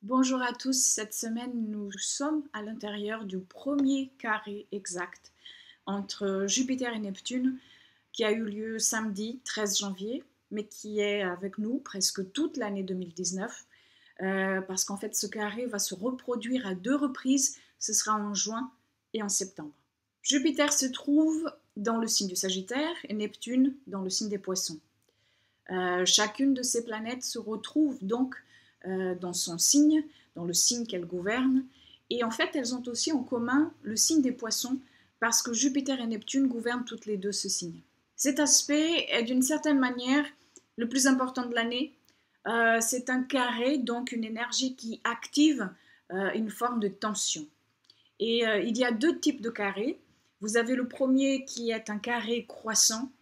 Bonjour à tous, cette semaine nous sommes à l'intérieur du premier carré exact entre Jupiter et Neptune qui a eu lieu samedi 13 janvier, mais qui est avec nous presque toute l'année 2019, parce qu'en fait ce carré va se reproduire à 2 reprises, ce sera en juin et en septembre. Jupiter se trouve dans le signe du Sagittaire et Neptune dans le signe des Poissons. Chacune de ces planètes se retrouve donc dans son signe, dans le signe qu'elle gouverne, et en fait elles ont aussi en commun le signe des Poissons, parce que Jupiter et Neptune gouvernent toutes les deux ce signe. Cet aspect est d'une certaine manière le plus important de l'année. C'est un carré, donc une énergie qui active une forme de tension. Et il y a 2 types de carrés. Vous avez le premier qui est un carré croissant,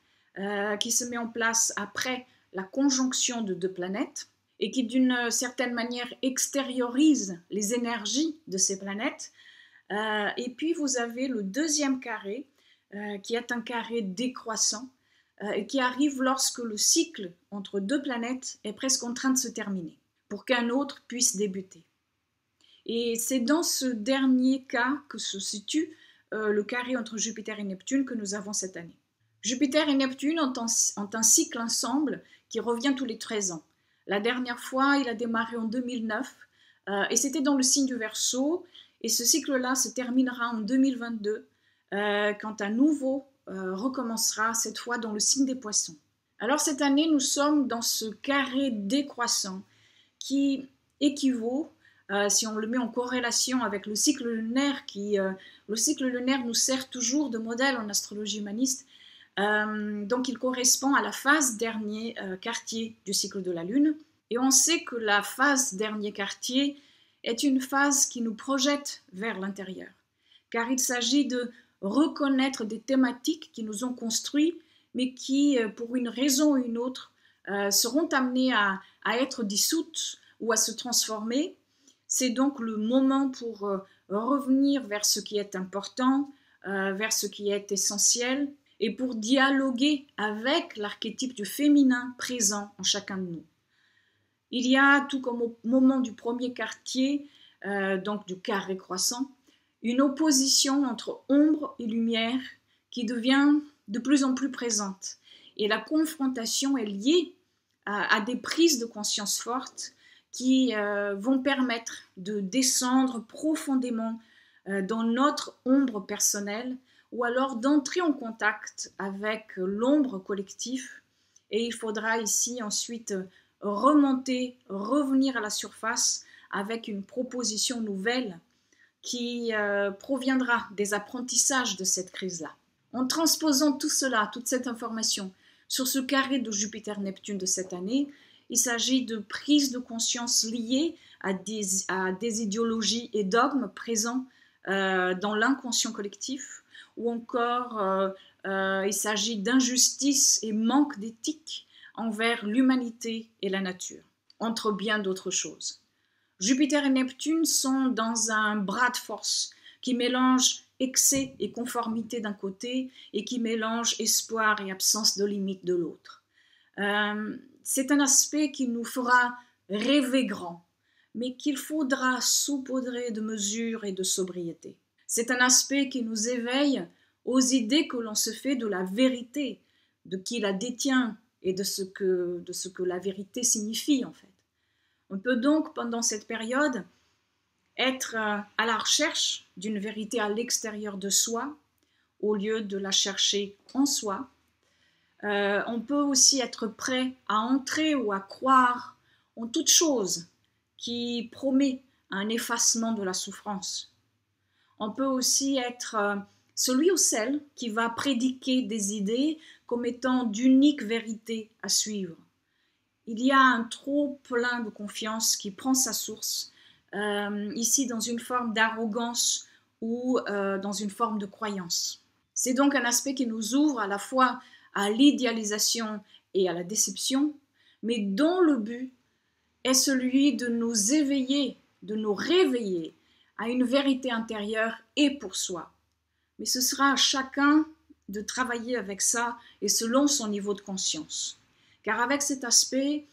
qui se met en place après la conjonction de 2 planètes et qui d'une certaine manière extériorise les énergies de ces planètes. Et puis vous avez le deuxième carré, qui est un carré décroissant, et qui arrive lorsque le cycle entre 2 planètes est presque en train de se terminer, pour qu'un autre puisse débuter. Et c'est dans ce dernier cas que se situe le carré entre Jupiter et Neptune que nous avons cette année. Jupiter et Neptune ont un cycle ensemble qui revient tous les 13 ans. La dernière fois, il a démarré en 2009 et c'était dans le signe du Verseau. Et ce cycle-là se terminera en 2022 quand un nouveau recommencera, cette fois dans le signe des Poissons. Alors cette année, nous sommes dans ce carré décroissant qui équivaut, si on le met en corrélation avec le cycle lunaire, le cycle lunaire nous sert toujours de modèle en astrologie humaniste. Donc il correspond à la phase dernier quartier du cycle de la Lune. Et on sait que la phase dernier quartier est une phase qui nous projette vers l'intérieur, car il s'agit de reconnaître des thématiques qui nous ont construits, mais qui, pour une raison ou une autre, seront amenées à être dissoutes ou à se transformer. C'est donc le moment pour revenir vers ce qui est important, vers ce qui est essentiel, et pour dialoguer avec l'archétype du féminin présent en chacun de nous. Il y a, tout comme au moment du premier quartier, donc du carré croissant, une opposition entre ombre et lumière qui devient de plus en plus présente. Et la confrontation est liée à des prises de conscience fortes qui vont permettre de descendre profondément dans notre ombre personnelle, ou alors d'entrer en contact avec l'ombre collective. Et il faudra ici ensuite remonter, revenir à la surface avec une proposition nouvelle qui proviendra des apprentissages de cette crise-là. En transposant tout cela, toute cette information sur ce carré de Jupiter-Neptune de cette année, il s'agit de prises de conscience liées à des idéologies et dogmes présents dans l'inconscient collectif, ou encore il s'agit d'injustice et manque d'éthique envers l'humanité et la nature, entre bien d'autres choses. Jupiter et Neptune sont dans un bras de force qui mélange excès et conformité d'un côté et qui mélange espoir et absence de limite de l'autre. C'est un aspect qui nous fera rêver grand, mais qu'il faudra saupoudrer de mesure et de sobriété. C'est un aspect qui nous éveille aux idées que l'on se fait de la vérité, de qui la détient et de ce que la vérité signifie en fait. On peut donc, pendant cette période, être à la recherche d'une vérité à l'extérieur de soi, au lieu de la chercher en soi. On peut aussi être prêt à entrer ou à croire en toute chose qui promet un effacement de la souffrance. On peut aussi être celui ou celle qui va prédiquer des idées comme étant d'unique vérité à suivre. Il y a un trop-plein de confiance qui prend sa source ici dans une forme d'arrogance ou dans une forme de croyance. C'est donc un aspect qui nous ouvre à la fois à l'idéalisation et à la déception, mais dont le but est celui de nous éveiller, de nous réveiller à une vérité intérieure et pour soi. Mais ce sera à chacun de travailler avec ça et selon son niveau de conscience. Car avec cet aspect,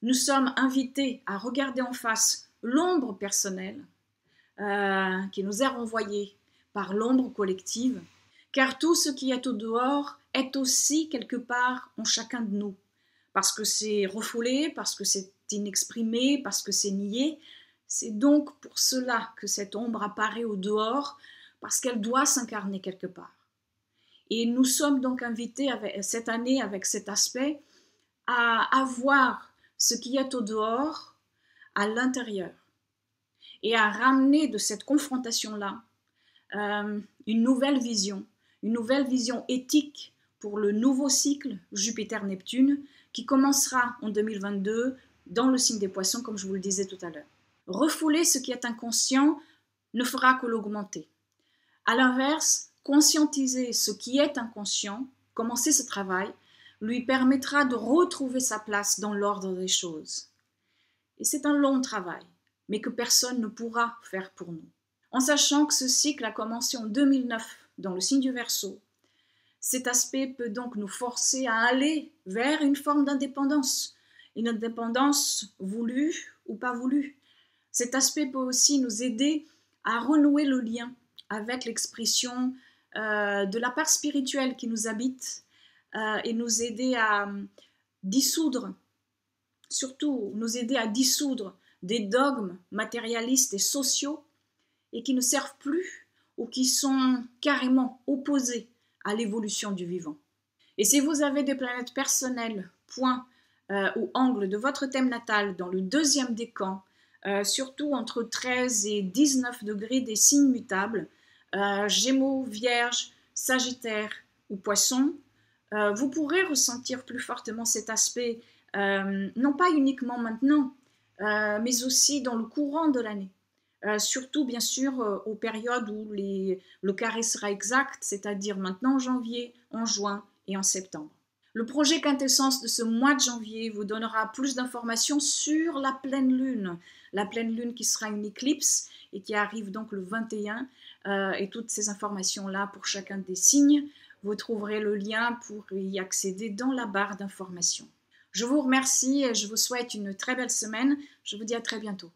nous sommes invités à regarder en face l'ombre personnelle qui nous est renvoyée par l'ombre collective, car tout ce qui est au dehors est aussi quelque part en chacun de nous, parce que c'est refoulé, parce que c'est inexprimé, parce que c'est nié. C'est donc pour cela que cette ombre apparaît au dehors, parce qu'elle doit s'incarner quelque part. Et nous sommes donc invités cette année, avec cet aspect, à avoir ce qui est au dehors à l'intérieur et à ramener de cette confrontation-là une nouvelle vision éthique pour le nouveau cycle Jupiter-Neptune qui commencera en 2022 dans le signe des Poissons, comme je vous le disais tout à l'heure. Refouler ce qui est inconscient ne fera que l'augmenter. À l'inverse, conscientiser ce qui est inconscient, commencer ce travail, lui permettra de retrouver sa place dans l'ordre des choses. Et c'est un long travail, mais que personne ne pourra faire pour nous. En sachant que ce cycle a commencé en 2009 dans le signe du Verseau, cet aspect peut donc nous forcer à aller vers une forme d'indépendance, une indépendance voulue ou pas voulue. Cet aspect peut aussi nous aider à renouer le lien avec l'expression de la part spirituelle qui nous habite et nous aider à dissoudre, surtout nous aider à dissoudre des dogmes matérialistes et sociaux et qui ne servent plus ou qui sont carrément opposés à l'évolution du vivant. Et si vous avez des planètes personnelles, points ou angles de votre thème natal dans le deuxième décan, surtout entre 13 et 19 degrés des signes mutables, Gémeaux, Vierge, Sagittaire ou Poisson, vous pourrez ressentir plus fortement cet aspect, non pas uniquement maintenant, mais aussi dans le courant de l'année. Surtout, bien sûr, aux périodes où le carré sera exact, c'est-à-dire maintenant en janvier, en juin et en septembre. Le projet Quintessence de ce mois de janvier vous donnera plus d'informations sur la pleine lune qui sera une éclipse et qui arrive donc le 21, et toutes ces informations-là pour chacun des signes, vous trouverez le lien pour y accéder dans la barre d'informations. Je vous remercie et je vous souhaite une très belle semaine. Je vous dis à très bientôt.